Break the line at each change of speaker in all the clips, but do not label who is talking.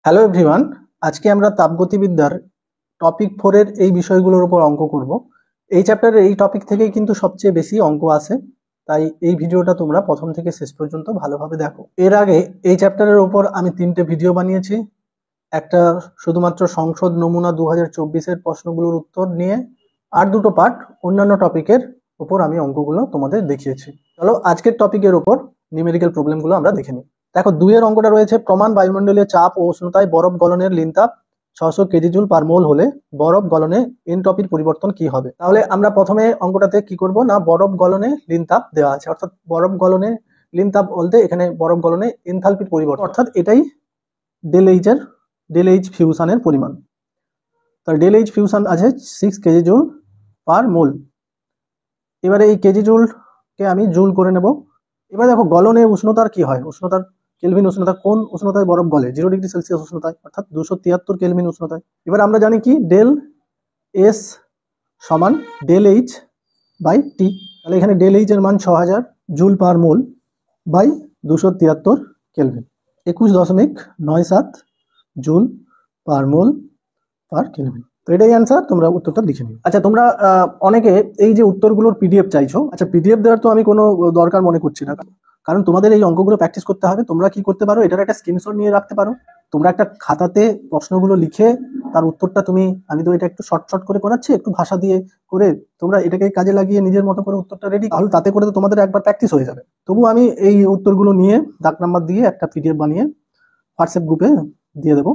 Hello everyone, আজকে আমরা তাপগতিবিদ্যার topic 4 এর এই বিষয়গুলোর উপর অঙ্ক করব। এই চ্যাপ্টারের এই টপিক থেকেই কিন্তু সবচেয়ে বেশি অঙ্ক আসে, তাই এই ভিডিওটা তোমরা প্রথম থেকে শেষ পর্যন্ত ভালোভাবে দেখো। এর আগে এই চ্যাপ্টারের উপর আমি 3টে ভিডিও বানিয়েছি। একটা শুধুমাত্র সংসদ নমুনা 2024-এর প্রশ্নগুলোর উত্তর নিয়ে, আর দুটো পার্ট অন্যান্য টপিকের উপর আমি অঙ্কগুলো তোমাদের দেখিয়েছি। চলো আজকের টপিকের উপর নিউমেরিক্যাল প্রবলেমগুলো আমরা দেখে নিই। দেখো 2-এর অঙ্কটা রয়েছে, প্রমাণ বায়ুমণ্ডলীয় চাপ ও উষ্ণতায় বরফ গলনের লিনতাপ 600 কেজি জুল পার মোল হলে বরফ গলনে এনট্রপির পরিবর্তন কি হবে। তাহলে আমরা প্রথমে অঙ্কটাতে কি করব না, বরফ গলনে লিনতাপ দেওয়া আছে, অর্থাৎ বরফ গলনে লিনতাপ বলতে এখানে বরফ গলনে এনথালপির পরিবর্তন, অর্থাৎ এটাই ডেল এইচ ফিউশনের পরিমাণ। তার ডেল এইচ ফিউশন আছে 6 কেজি জুল পার মোল। এবারে এই কেজি জুলকে আমি জুল করে নেব। এবার দেখো গলনে উষ্ণতার কি হয়, উষ্ণতার কেলভিন উষ্ণতা, কোন উষ্ণতায় বরফ গলে, 0°C উষ্ণতায়, অর্থাৎ 273 কেলভিন উষ্ণতায়। এবার আমরা জানি কি ডেল এস সমান ডেল এইচ বাই টি। তাহলে এখানে ডেল এইচ এর মান 6000 joule per mole by 273 kelvin, 21.97 joule per mole per kelvin. তো এটাই অ্যান্সার, তোমরা উত্তরটা লিখে নিও। আচ্ছা, তোমরা অনেকে এই যে উত্তরগুলোর পিডিএফ চাইছো। আচ্ছা, পিডিএফ দেওয়ার তো আমি কোনো দরকার মনে করছি না, কারণ তোমাদের এই অঙ্কগুলো প্র্যাকটিস করতে হবে। তোমরা কি করতে পারো, এটার একটা স্ক্রিনশট নিয়ে রাখতে পারো। তোমরা একটা খাতাতে প্রশ্নগুলো লিখে তার উত্তরটা তুমি, আমি তো এটা একটু শর্ট করে করাচ্ছি, একটু ভাষা দিয়ে করে তোমরা এটাকে কাজে লাগিয়ে নিজের মতো করে উত্তরটা রেডি, তাহলে তাতে করে তো তোমাদের একবার প্র্যাকটিস হয়ে যাবে। তবু আমি এই উত্তরগুলো নিয়ে দাগ নাম্বার দিয়ে একটা পিডিএফ বানিয়ে হোয়াটসঅ্যাপ গ্রুপে দিয়ে দেবো।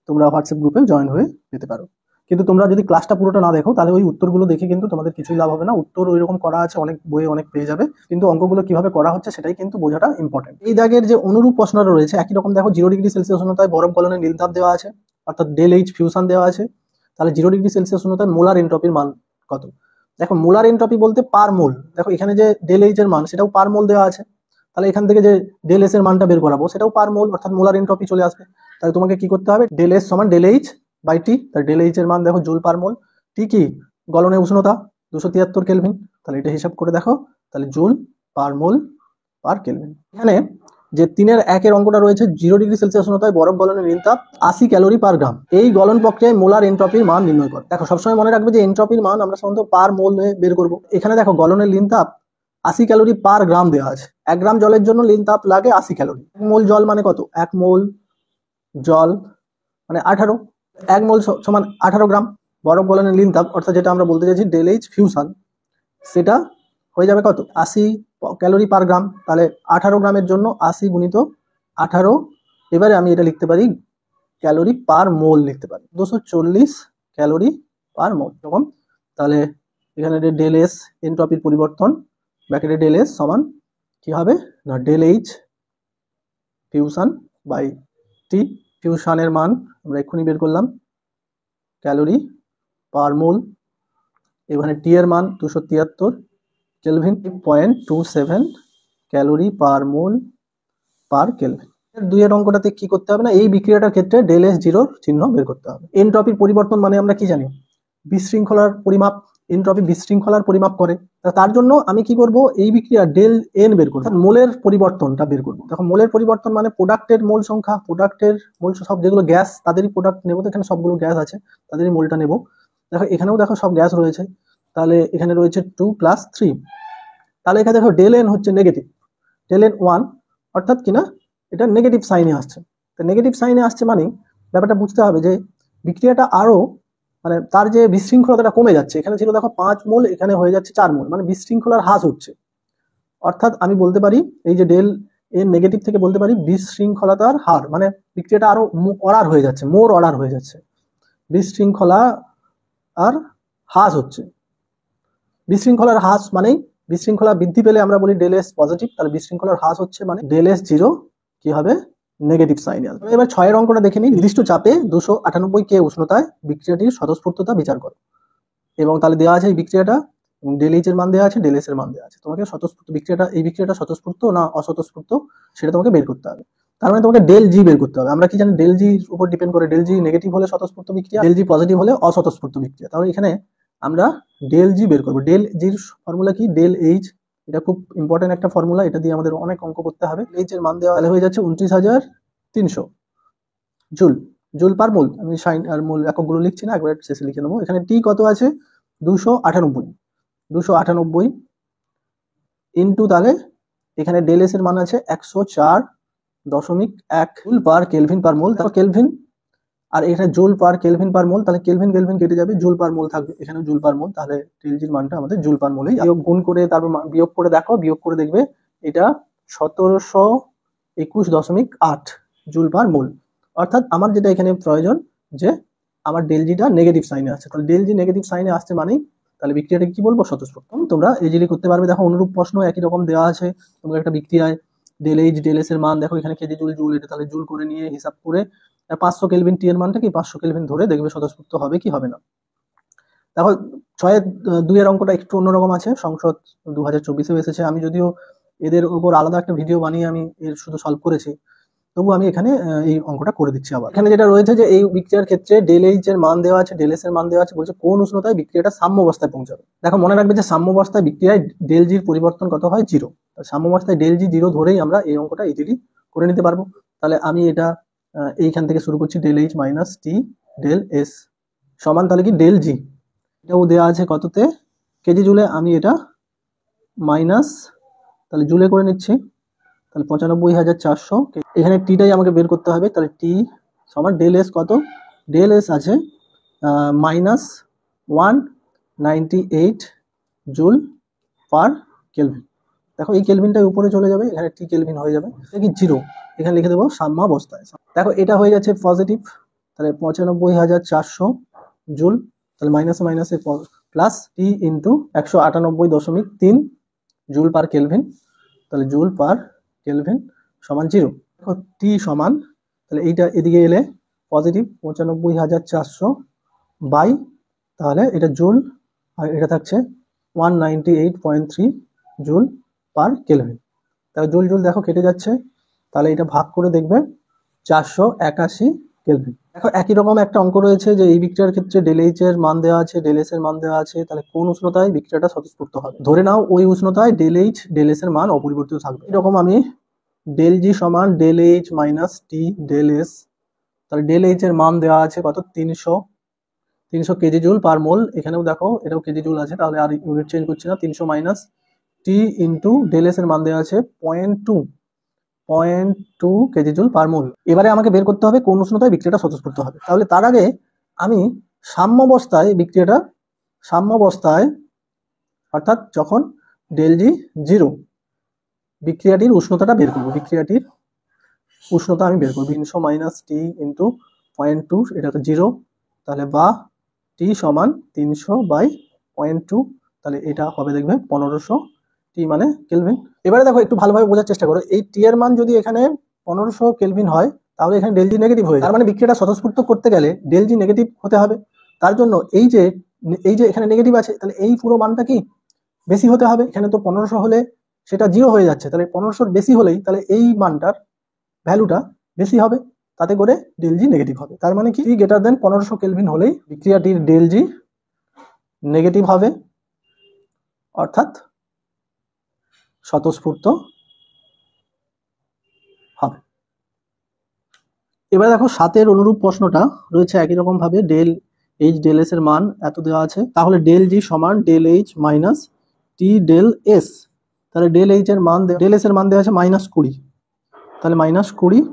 তোমরা হোয়াটসঅ্যাপ গ্রুপে জয়েন হয়ে যেতে পারো। কিন্তু তোমরা যদি ক্লাসটা পুরোটা না দেখো, তাহলে ওই উত্তরগুলো দেখে কিন্তু তোমাদের কিছুই লাভ হবে না। উত্তর ওইরকম করা আছে, অনেক বইয়ে অনেক পেয়ে যাবে, কিন্তু অঙ্কগুলো কিভাবে করা হচ্ছে সেটাই কিন্তু বোঝাটা ইম্পর্টেন্ট। এই দাগের যে অনুরূপ প্রশ্নটা রয়েছে একই রকম, দেখো 0°C উষ্ণতায় বরফ গলনের নীলতাপ দেওয়া আছে, অর্থাৎ ডেল এইচ ফিউশন দেওয়া আছে। তাহলে 0°C উষ্ণতায় মোলার এনট্রপির মান কত। দেখো মোলার এনট্রপি বলতে পার মোল, দেখো এখানে যে ডেল এইচ এর মান সেটাও পার মোল দেওয়া আছে। তাহলে এখান থেকে যে ডেল এস এর মানটা বের করাবো সেটাও পার মোল, অর্থাৎ মোলার এনট্রপি চলে আসবে। তাহলে তোমাকে কি করতে হবে, ডেল এস সমান ডেল এইচ বাই টি। তাহলে ডেল এইচ এর মান দেখো জুল পার মোল, টি কি গলনের উষ্ণতা 273 কেলভিন। তাহলে এটা হিসাব করে দেখো, তাহলে joule per mole per kelvin. এখানে যে 3-এর অঙ্কটা রয়েছে, 0°C উষ্ণতায় বরফ গলনের নীলতাপ 80 ক্যালোরি পার গ্রাম, এই গলন প্রক্রিয়ায় মোলার এনট্রপির মান নির্ণয় করো। দেখো সবসময় মনে রাখবে যে এনট্রপির মান আমরা সাধারণত পার মোল বের করব। এখানে দেখো গলনের নীলতাপ 80 ক্যালোরি পার গ্রাম দেওয়া আছে। 1 গ্রাম জলের জন্য নীলতাপ লাগে 80 ক্যালোরি। 1 মোল জল মানে কত, 1 মোল জল মানে 18, 1 মোল সমান 18 গ্রাম। বরফ গলনের লিনতাপ, অর্থাৎ যেটা আমরা বলতে চাইছি ডেল এইচ ফিউশন, সেটা হয়ে যাবে কত, 80 ক্যালোরি পার গ্রাম। তাহলে 18 গ্রামের জন্য 80 গুণিত 18, এবারে আমি এটা লিখতে পারি ক্যালোরি পার মোল লিখতে পারি, 240 ক্যালোরি পার মোল এরকম। তাহলে এখানে ডেল এস এনট্রপির পরিবর্তন, ব্র্যাকেটে ডেল এস সমান কি হবে না, del H fusion by T. ফিউশনের মান আমরা এক্ষুনি বের করলাম, ক্যালোরি পার মোল। এখানে টি এর মান 273 kelvin, 0.27 calorie per mole per kelvin. 2-এর অঙ্কটাতে কি করতে হবে না, এই বিক্রিয়াটার ক্ষেত্রে ডেল এস জিরোর চিহ্ন বের করতে হবে। এনট্রপির পরিবর্তন মানে আমরা কি জানি, বিশৃঙ্খলার পরিমাপ। এনট্রপি বিশৃঙ্খলার পরিমাপ করে, তার জন্য আমি কি করব, এই বিক্রিয়া ডেল এন বের করব, মোলের পরিবর্তনটা বের করব। দেখো মোলের পরিবর্তন মানে প্রোডাক্টের মোল সংখ্যা, প্রোডাক্টের মোল সব যেগুলো গ্যাস তাদেরই প্রোডাক্ট নেব। এখানে সবগুলো গ্যাস আছে, তাদেরই মোলটা নেব। দেখো এখানেও দেখো সব গ্যাস রয়েছে, তাহলে এখানে রয়েছে 2 + 3। তাহলে এখানে দেখো ডেল এন হচ্ছে নেগেটিভ, ডেল এন 1, অর্থাৎ কিনা এটা নেগেটিভ সাইনে আসছে। তো নেগেটিভ সাইনে আসছে মানে ব্যাপারটা বুঝতে হবে যে বিক্রিয়াটা আরো মানে তার যে বিশৃঙ্খলতাটা কমে যাচ্ছে। এখানে ছিল দেখো 5 মোল, এখানে হয়ে যাচ্ছে 4 মোল, মানে বিশৃঙ্খলার হ্রাস হচ্ছে। অর্থাৎ আমি বলতে পারি এই যে ডেল এর নেগেটিভ থেকে বলতে পারি বিশৃঙ্খলতার হার, মানে বিক্রিয়াটা আরো অর্ডার হয়ে যাচ্ছে, মোর অর্ডার হয়ে যাচ্ছে। বিশৃঙ্খলা আর হ্রাস হচ্ছে। বিশৃঙ্খলার হ্রাস মানেই বিশৃঙ্খলা বৃদ্ধি পেলে আমরা বলি ডেল এস পজিটিভ, তাহলে বিশৃঙ্খলার হ্রাস হচ্ছে মানে ডেল এস জিরো কি হবে, নেগেটিভ সাইনে আসবে। এবার 6-এর অঙ্কটা দেখে নিই, নির্দিষ্ট চাপে 298 কে উষ্ণতায় বিক্রিয়াটির স্বতঃস্ফূর্ততা বিচার করো। এবং তাহলে দেওয়া আছে এই বিক্রিয়াটা, এবং ডেল এইচ এর মান দেওয়া আছে, ডেল এস এর মান দেওয়া আছে। তোমাকে স্বতঃস্ফূর্ত বিক্রিয়াটা, এই বিক্রিয়াটা স্বতঃস্ফূর্ত না অস্বতঃস্ফূর্ত সেটা তোমাকে বের করতে হবে। তার মানে তোমাকে ডেল জি বের করতে হবে। আমরা কি জানি ডেল জি উপর ডিপেন্ড করে, ডেল জি নেগেটিভ হলে স্বতঃস্ফূর্ত বিক্রিয়া, ডেল জি পজিটিভ হলে অস্বতঃস্ফূর্ত বিক্রিয়া। তাহলে এখানে আমরা ডেল জি বের করবো। ডেল জির ফর্মুলা কি, ডেল এইচ, এটা খুব ইম্পর্টেন্ট একটা ফর্মুলা, এটা দিয়ে আমাদের অনেক অঙ্ক করতে হবে। এইচ এর মান দেওয়া হয়ে যাচ্ছে 29,300, জুল, জুল পার মোল। আমি সাইন আর মোল এককগুলো লিখছি না, একবার শেষে লিখে নেবো। এখানে টি কত আছে, 298, 298 ইন্টু, তাহলে এখানে ডেল এস এর মান আছে 104.1 জুল পার কেলভিন পার মোল, তারপর কেলভিন, আর এখানে জুল পার কেলভিন পার মোল, তাহলে কেলভিন কেলভিন কেটে যাবে, জুল পার মোল থাকবে, এখানে জুল পার মোল, তাহলে টেলজির মানটা আমাদের জুল পার মোলেই। গুণ করে তারপর বিয়োগ করে দেখো, বিয়োগ করে দেখবে এটা 1721.8 জুল পার মোল। অর্থাৎ আমার যেটা এখানে প্রয়োজন যে আমার ডেলজিটা নেগেটিভ সাইনে আছে, তাহলে ডেলজি নেগেটিভ সাইনে আসছে মানেই তাহলে বিক্রিয়াটাকে কি বলবো, স্বতঃস্ফূর্ত। তোমরা ইজিলি করতে পারবে। দেখো অনুরূপ প্রশ্ন একই রকম দেওয়া আছে, তোমরা একটা বিক্রিয়ায় ডেল এইচ ডেল এস এর মান দেখো, এখানে কেজি জুল জুল, এটা তাহলে জুল করে নিয়ে হিসাব করে 500 কেলভিন টি এর মানটা কি 500 কেলভিন ধরে দেখবে স্বতঃস্ফূর্ত হবে কি হবে না। দেখো 6-2 এর অঙ্কটা একটু অন্যরকম আছে, সংসদ 2024-এও এসেছে। আমি যদিও এদের উপর আলাদা একটা ভিডিও বানিয়ে আমি এর শুধু সলভ করেছি, তবু আমি এখানে এই অঙ্কটা করে দিচ্ছি। আবার এখানে যেটা রয়েছে যে এই বিক্রিয়ার ক্ষেত্রে ডেল এইচ এর মান দেওয়া আছে, ডেল এস এর মান দেওয়া আছে, বলছে কোন উষ্ণতায় বিক্রিয়াটা সাম্যাবস্থায় পৌঁছাবে। দেখো মনে রাখবে যে সাম্যাবস্থায় বিক্রিয়ায় ডেল জির পরিবর্তন কত হয়, 0। সাম্যাবস্থায় ডেল জি 0 ধরেই আমরা এই অঙ্কটা ইজিলি করে নিতে পারবো। তাহলে আমি এটা এইখান থেকে শুরু করছি, ডেল এইচ মাইনাস টি ডেল এস সমান তাহলে কি ডেল জি, এটাও দেওয়া আছে কততে, কেজি জুলে, আমি এটা মাইনাস তাহলে জুলে করে নিচ্ছি, তাহলে 95,400। এখানে টিটাই আমাকে বের করতে হবে, তাহলে টি সমান ডেল এস কত, ডেল এস আছে -198 জুল পার কেলভিন। দেখো এই কেলভিনটা উপরে চলে যাবে, এখানে টি কেলভিন হয়ে যাবে, এটা কি 0, এখানে লিখে দেবো সাম্যাবস্থায়। দেখো এটা হয়ে যাচ্ছে পজিটিভ, তাহলে 95,400 জুল, তাহলে মাইনাসে মাইনাসে প্লাস টি ইন্টু 198.3 জুল পার কেলভিন, তাহলে জুল পার কেলভিন সমান 0। দেখো টি সমান, তাহলে এইটা এদিকে এলে পজিটিভ 95,400 বাই, তাহলে এটা জুল, আর এটা থাকছে 198.3 জুল পার কেলভিন। তাহলে জুল জুল দেখো কেটে যাচ্ছে, তাহলে এটা ভাগ করে দেখবে 481 কেলভিন। দেখো একই রকম একটা অঙ্ক রয়েছে যে এই বিক্রিয়ার ক্ষেত্রে ডেল এইচ এর মান দেওয়া আছে, ডেল এস এর মান দেওয়া আছে, তাহলে কোন উষ্ণতায় বিক্রিয়াটা স্বতঃস্ফূর্ত হবে। ধরে নাও ওই উষ্ণতায় ডেল এইচ ডেল এস এর মান অপরিবর্তিত থাকবে। এরকম আমি ডেল জি সমান ডেল এইচ মাইনাস টি ডেল এস, তাহলে ডেল এইচ এর মান দেওয়া আছে কত, 300 কেজি জুল পার মোল। এখানেও দেখো এটাও কেজি জুল আছে, তাহলে আর ইউনিট চেঞ্জ করছি না, 300 মাইনাস টি ইন্টু ডেল এস এর মান দেওয়া আছে 0.2 কেজি জুল পার মোল। এবারে আমাকে বের করতে হবে কোন উষ্ণতায় বিক্রিয়াটা স্বতঃস্ফূর্ত হবে। তাহলে তার আগে আমি সাম্যাবস্থায় অর্থাৎ যখন ডেল জি 0, বিক্রিয়াটির উষ্ণতাটা বের করবো, বিক্রিয়াটির উষ্ণতা আমি বের করবো। 300 মাইনাস টি ইন্টু 0.2, এটা তো 0, তাহলে বা টি সমান 300 বাই 0.2, তাহলে এটা হবে দেখবে 1500 টি মানে কেলভিন। এবারে দেখো একটু ভালোভাবে বোঝার চেষ্টা করো, এই টি এর মান যদি এখানে 1500 কেলভিন হয়, তাহলে এখানে ডেল জি নেগেটিভ হয়ে যায়, তার মানে বিক্রিয়াটা স্বতঃস্ফূর্ত করতে গেলে ডেল জি নেগেটিভ হতে হবে। তার জন্য এই যে এখানে নেগেটিভ আছে, তাহলে এই পুরো মানটা কি বেশি হতে হবে। এখানে তো 1500 হলে সেটা 0 হয়ে যাচ্ছে, তাহলে 1500 বেশি হলেই তাহলে এই মানটার ভ্যালুটা বেশি হবে, তাতে করে ডেল জি নেগেটিভ হবে। তার মানে কি, গ্রেটার দেন 1500 কেলভিন হলেই বিক্রিয়াটির ডেল জি নেগেটিভ হবে, অর্থাৎ স্বতঃস্ফূর্ত হবে। এবার দেখো 7-এর অনুরূপ প্রশ্নটা রয়েছে একই রকম ভাবে, ডেল এইচ ডেল এস এর মান এত দেওয়া আছে, তাহলে ডেল জি সমান ডেল এইচ মাইনাস টি ডেল এস, তাহলে ডেল এইচ এর মান ডেল এস এর মান দেওয়া আছে -20, তাহলে -20,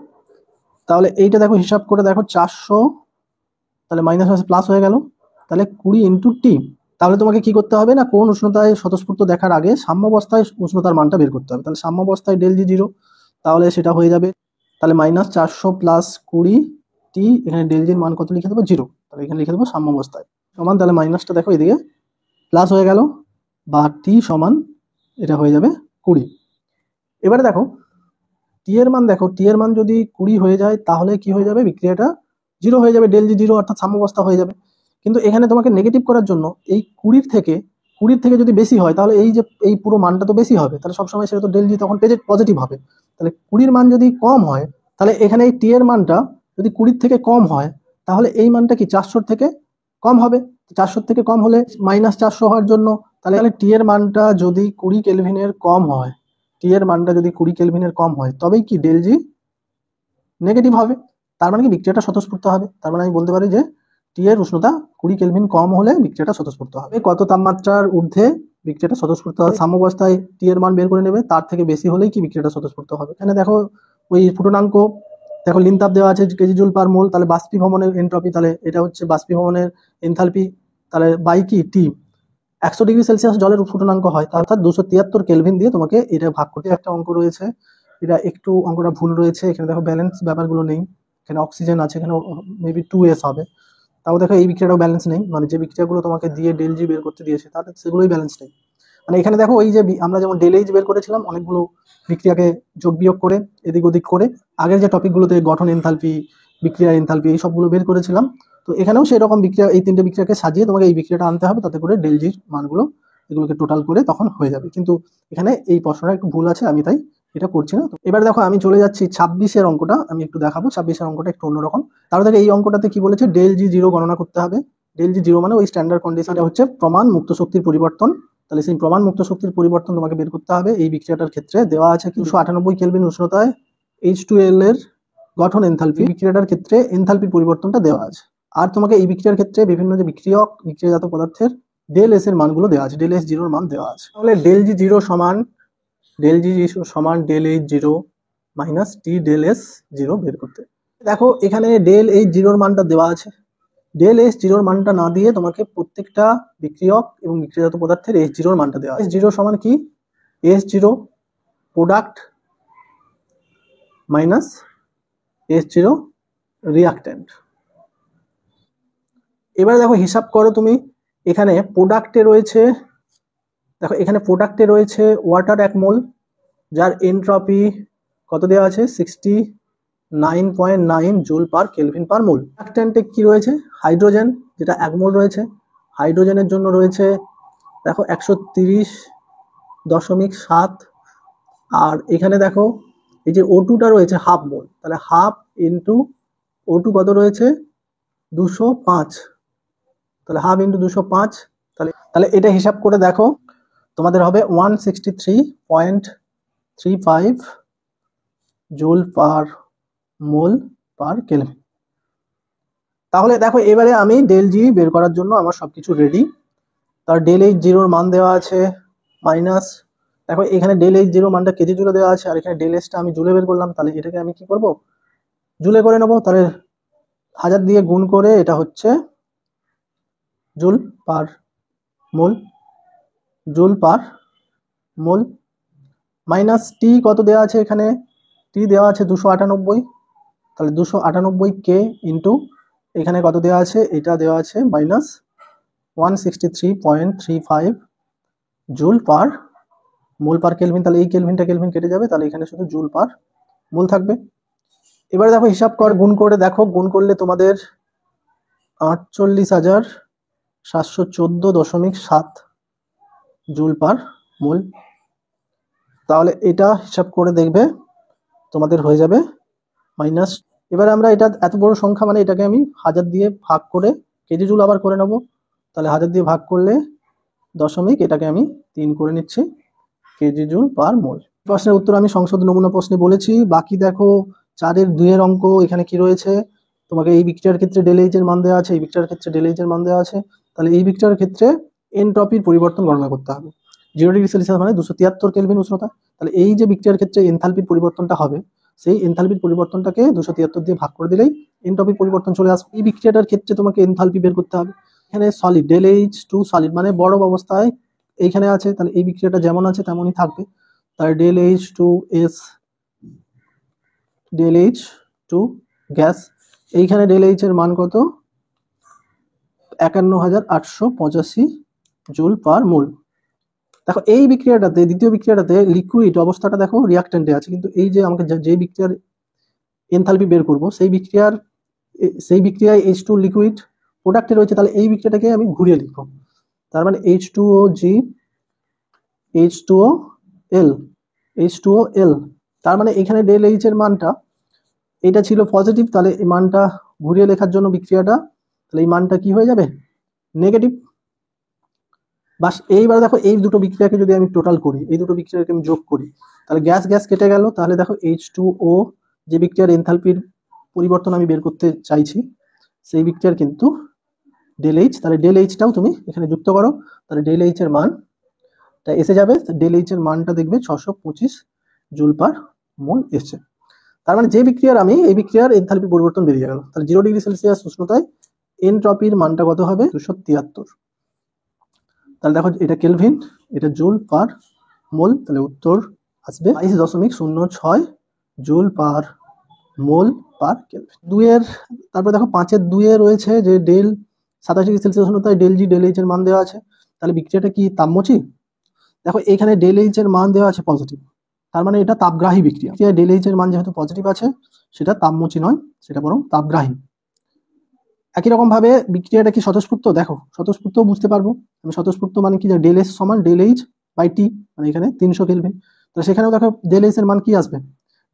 তাহলে এইটা দেখো হিসাব করে দেখো 400, তাহলে মাইনাস প্লাস হয়ে গেল, তাহলে 20 ইন্টু টি। তাহলে তোমাকে কি করতে হবে না, কোন উষ্ণতায় স্বতঃস্ফূর্ত দেখার আগে সাম্যাবস্থায় উষ্ণতার মানটা বের করতে হবে। তাহলে সাম্যাবস্থায় ডেল জি 0, তাহলে সেটা হয়ে যাবে, তাহলে -400 প্লাস 20 টি, এখানে ডেল জির মান কত লিখে দেবো, 0, তাহলে এখানে লিখে দেবো সাম্যাবস্থায় সমান, তাহলে মাইনাসটা দেখো এদিকে প্লাস হয়ে গেল, বা টি সমান এটা হয়ে যাবে 20। এবারে দেখো টি এর মান, দেখো টি এর মান যদি 20 হয়ে যায়, তাহলে কি হয়ে যাবে, বিক্রিয়াটা 0 হয়ে যাবে, ডেল জি 0 অর্থাৎ সাম্যাবস্থা হয়ে যাবে। কিন্তু এখানে তোমাকে নেগেটিভ করার জন্য এই 20 থেকে যদি বেশি হয়, তাহলে এই যে এই পুরো মানটা তো বেশি হবে, তাহলে সবসময় সেটা তো ডেল জি তখন পজিটিভ হবে। তাহলে 20-র মান যদি কম হয়, তাহলে এখানে এই টি এর মানটা যদি 20 থেকে কম হয়, তাহলে এই মানটা কি 400 থেকে কম হবে। 400 থেকে কম হলে -400 হওয়ার জন্য, তাহলে টি এর মানটা যদি 20 কেলভিনের কম হয়, টি এর মানটা যদি 20 কেলভিনের কম হয়, তবেই কি ডেল জি নেগেটিভ হবে। তার মানে কি বিক্রিয়াটা স্বতঃস্ফূর্ত হবে। তার মানে আমি বলতে পারি যে টি এর উষ্ণতা 20 কেলভিন কম হলে বিক্রিয়াটা স্বতঃস্ফূর্ত হবে। কত তাপমাত্রার ঊর্ধ্বে বিক্রিয়াটা স্বতঃস্ফূর্ত হবে, সাম্যাবস্থায় টি এর মান বের করে নেবে, তার থেকে বেশি হলেই কি বিক্রিয়াটা স্বতঃস্ফূর্ত হবে। এখানে দেখো ওই ফুটনাঙ্ক, দেখো লিনতাপ দেওয়া আছে কেজি জুল পার মোল, তাহলে বাষ্পীভবনের এনট্রপি, তাহলে এটা হচ্ছে বাষ্পীভবনের এনথালপি, তাহলে বাই কি টি 100°C জলের ফুটনাঙ্ক হয়, অর্থাৎ 273 কেলভিন দিয়ে তোমাকে এটা ভাগ করতে। একটা অঙ্ক রয়েছে, এটা একটু অঙ্কটা ভুল রয়েছে, এখানে দেখো ব্যালেন্স ব্যাপারগুলো নেই, এখানে অক্সিজেন আছে, এখানে মেবি 2s হবে, তাও দেখো এই বিক্রিয়াটাও ব্যালেন্স নেই, মানে যে বিক্রিয়াগুলো তোমাকে দিয়ে ডেল জি বের করতে দিয়েছে তাহলে সেগুলোই ব্যালেন্স নেই। মানে এখানে দেখো ওই যে আমরা যেমন ডেল এইচ বের করেছিলাম অনেকগুলো বিক্রিয়াকে যোগ বিয়োগ করে এদিক ওদিক করে, আগের যে টপিকগুলোতে গঠন এনথালপি, বিক্রিয়া এনথালপি এই সবগুলো বের করেছিলাম, তো এখানেও সেই রকম বিক্রিয়া, এই তিনটে বিক্রিয়াকে সাজিয়ে তোমাকে এই বিক্রিয়াটা আনতে হবে, তাতে করে ডেল জির মানগুলো এগুলোকে টোটাল করে তখন হয়ে যাবে। কিন্তু এখানে এই প্রশ্নটা একটু ভুল আছে, আমি তাই এটা করছি না। তো এবার দেখো আমি চলে যাচ্ছি 26-এর অঙ্কটা, আমি একটু দেখাবো। 26-এর অঙ্কটা একটু অন্যরকম। তাহলে দেখো এই অঙ্কটাতে কি বলেছে, ডেল জি জিরো গণনা করতে হবে। ডেল জি জিরো মানে ওই স্ট্যান্ডার্ড কন্ডিশন, এটা হচ্ছে প্রমাণ মুক্ত শক্তির পরিবর্তন। তাহলে সেই প্রমাণ মুক্ত শক্তির পরিবর্তন তোমাকে বের করতে হবে। এই বিক্রিয়াটার ক্ষেত্রে দেওয়া আছে 298 কেলভিন উষ্ণতায় H2L এর গঠন এনথালপি, বিক্রিয়াটার ক্ষেত্রে এনথালপির পরিবর্তনটা দেওয়া আছে। আর তোমাকে এই বিক্রিয়ার ক্ষেত্রে বিভিন্ন যে বিক্রিয়ক, বিক্রিয়াজাত পদার্থের ডেল এস এর মানগুলো দেওয়া আছে, ডেল এস জিরোর মান দেওয়া আছে। তাহলে ডেল জি জিরো সমান ডেল এইচ জিরো মাইনাস টি ডেল এস জিরো বের করতে। দেখো এখানে ডেল এইচ জিরোর মানটা দেওয়া আছে, ডেল এস জিরোর মানটা না দিয়ে তোমাকে প্রত্যেকটা বিক্রিয়ক এবং বিক্রিয়াজাত পদার্থের এস জিরোর মানটা দেওয়া। এস জিরো সমান কি, S zero product minus S zero reactant. এবারে দেখো হিসাব করো তুমি, এখানে প্রোডাক্টে রয়েছে, দেখো এখানে প্রোডাক্টে রয়েছে ওয়াটার 1 মোল, যার এনট্রপি কত দেওয়া আছে, 69.9 জুল পার কেলভিন পার মোল। রিয়াক্ট্যান্টে কি রয়েছে, হাইড্রোজেন, যেটা 1 মোল রয়েছে, হাইড্রোজেনের জন্য রয়েছে দেখো 130.7, আর এখানে দেখো এই যে O2টা রয়েছে হাফ মোল, তাহলে হাফ ইন্টু O2 কত রয়েছে 205, তাহলে হাফ ইন্টু 205, তাহলে এটা হিসাব করে দেখো তোমাদের হবে 163.35 joule per mole per kelvin. তাহলে দেখো এবারে আমি ডেল জি বের করার জন্য আমার সবকিছু রেডি। তার ডেল এইচ জিরোর মান দেওয়া আছে মাইনাস, দেখো এখানে ডেল এইচ জিরো মানটা কেজি জুলে দেওয়া আছে, আর এখানে ডেল এসটা আমি জুলে বের করলাম, তাহলে এটাকে আমি কি করব, জুলে করে নেবো। তাহলে 1000 দিয়ে গুণ করে এটা হচ্ছে জুল পার মোল, জুল পার মোল, মাইনাস টি কত দেওয়া আছে, এখানে টি দেওয়া আছে 298, তাহলে 298 কে ইন্টু এখানে কত দেওয়া আছে, এটা দেওয়া আছে minus 163.35 joule per mole per kelvin. তাহলে এই কেলভিনটা কেলভিন কেটে যাবে, তাহলে এখানে শুধু জুল পার মোল থাকবে। এবারে দেখো হিসাব কর, গুণ করে দেখো, গুণ করলে তোমাদের 48,714.7 জুল পার মোল। তাহলে এটা হিসাব করে দেখবে তোমাদের হয়ে যাবে মাইনাস। এবারে আমরা এটা এত বড় সংখ্যা, মানে এটাকে আমি 1000 দিয়ে ভাগ করে কেজি জুল আবার করে নেব, তাহলে 1000 দিয়ে ভাগ করলে দশমিক, এটাকে আমি 3 করে নিচ্ছি কেজি জুল পার মোল। প্রশ্নের উত্তর আমি সংসদ নমুনা প্রশ্নে বলেছি। বাকি দেখো 4-এর 2-এর অঙ্ক, এখানে কি রয়েছে, তোমাকে এই বিক্রিয়ার ক্ষেত্রে ডেল এইচ এর মান দেওয়া আছে, এই বিক্রিয়ার ক্ষেত্রে ডেল এইচ এর মান দেওয়া আছে, তাহলে এই বিক্রিয়ার ক্ষেত্রে এনট্রপির পরিবর্তন গণনা করতে হবে। 0°C মানে 273 কেলভিন উষ্ণতা, তাহলে এই যে বিক্রিয়ার ক্ষেত্রে এনথালপির পরিবর্তনটা হবে, সেই এনথালপির পরিবর্তনটাকে 273 দিয়ে ভাগ করে দিলেই এনট্রপির পরিবর্তন চলে আসবে। এই বিক্রিয়াটার ক্ষেত্রে তোমাকে এনথালপি বের করতে হবে। এখানে solid, del H to solid মানে বরফ অবস্থায় এইখানে আছে, তাহলে এই বিক্রিয়াটা যেমন আছে তেমনই থাকবে, তাহলে del H to S, del H to gas, এইখানে ডেল এইচ এর মান কত 51,885 জুল পার মোল। দেখো এই বিক্রিয়াটাতে, দ্বিতীয় বিক্রিয়াটাতে লিকুইড অবস্থাটা দেখো রিয়াক্ট্যান্টে আছে, কিন্তু এই যে আমাকে যে বিক্রিয়ার এনথালপি বের করব সেই বিক্রিয়ায় H2 লিকুইড প্রোডাক্টে রয়েছে, তাহলে এই বিক্রিয়াটাকে আমি ঘুরিয়ে লিখবো, তার মানে H2OG H2OL H2OL, তার মানে এখানে ডেল এইচ এর মানটা এটা ছিল পজিটিভ, তাহলে এই মানটা ঘুরিয়ে লেখার জন্য বিক্রিয়াটা, তাহলে এই মানটা কি হয়ে যাবে নেগেটিভ। বাস এইবার দেখো এই দুটো বিক্রিয়াকে যদি আমি টোটাল করি, এই দুটো বিক্রিয়াকে আমি যোগ করি, তাহলে গ্যাস গ্যাস কেটে গেল, তাহলে দেখো H2O যে বিক্রিয়ার এনথালপির পরিবর্তন আমি বের করতে চাইছি, সেই বিক্রিয়ার কিন্তু ডেল এইচ, তাহলে ডেল এইচটাও তুমি এখানে যুক্ত করো, তাহলে ডেল এইচ এর মানটা এসে যাবে, ডেল এইচ এর মানটা দেখবে 625 জুল পার মোল এসছে। তার মানে যে বিক্রিয়ার আমি এই বিক্রিয়ার এনথালপি পরিবর্তন বেরিয়ে গেল, তাহলে 0 ডিগ্রি সেলসিয়াস উষ্ণতায় এনট্রপির মানটা কত হবে 273। তাহলে দেখো এটা কেলভিন, এটা জুল পার মোল, তাহলে উত্তর আসবে 22.06 joule per mole per kelvin. দুইয়ের তারপর দেখো 5-এর 2-এ রয়েছে যে ডেল 27 ডিগ্রি সেলসিয়াস উষ্ণতায় ডেল জি ডেল এইচ এর মান দেওয়া আছে, তাহলে বিক্রিয়াটা কি তাপমোচী? দেখো এখানে ডেল এইচ এর মান দেওয়া আছে পজিটিভ, তার মানে এটা তাপগ্রাহী বিক্রিয়া। ডেল এইচ এর মান যেহেতু পজিটিভ আছে সেটা তাপমোচী নয়, সেটা বরং তাপগ্রাহী। একই রকম ভাবে বিক্রিয়াটা কি স্বতঃস্ফূর্ত? দেখো স্বতঃস্ফূর্ত বুঝতে পারবো আমি, স্বতঃস্ফূর্ত মানে কি, ডেল এস সমান ডেল এইচ বাই টি, মানে এখানে 300 কেলভিন। তো সেখানেও দেখো ডেল এস এর মান কি আসবে,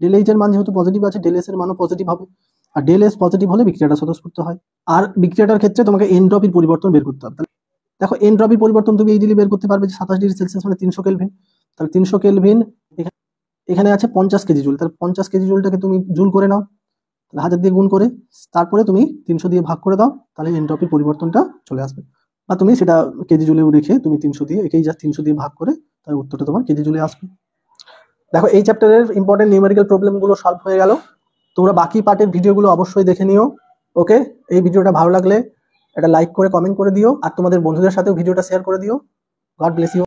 ডেল এইচ এর মান যেহেতু পজিটিভ আছে ডেল এস এর মানও পজিটিভ হবে, আর ডেল এস পজিটিভ হলে বিক্রিয়াটা স্বতঃস্ফূর্ত হয়। আর বিক্রিয়াটার ক্ষেত্রে তোমাকে এনট্রপির পরিবর্তন বের করতে হবে। দেখো এনট্রপির পরিবর্তন তুমি ইজিলি বের করতে পারবে যে 27 ডিগ্রি সেলসিয়াস মানে 300 কেলভিন, তাহলে 300 কেলভিন এখানে আছে 50 কেজি জুল, তাহলে 50 কেজি জুলটাকে তুমি জুল করে নাও, তাহলে 1000 দিয়ে গুণ করে তারপরে তুমি 300 দিয়ে ভাগ করে দাও, তাহলে এনট্রপির পরিবর্তনটা চলে আসবে। বা তুমি সেটা কেজি জুলেও রেখে তুমি 300 দিয়ে একেই জাস্ট 300 দিয়ে ভাগ করে তার উত্তরটা তোমার কেজি জুলে আসবে। দেখো এই চ্যাপ্টারের ইম্পর্টেন্ট নিউমেরিক্যাল প্রবলেমগুলো সলভ হয়ে গেল। তোমরা বাকি পার্টের ভিডিওগুলো অবশ্যই দেখে নিও। ওকে, এই ভিডিওটা ভালো লাগলে একটা লাইক করে কমেন্ট করে দিও, আর তোমাদের বন্ধুদের সাথেও ভিডিওটা শেয়ার করে দিও। God bless you.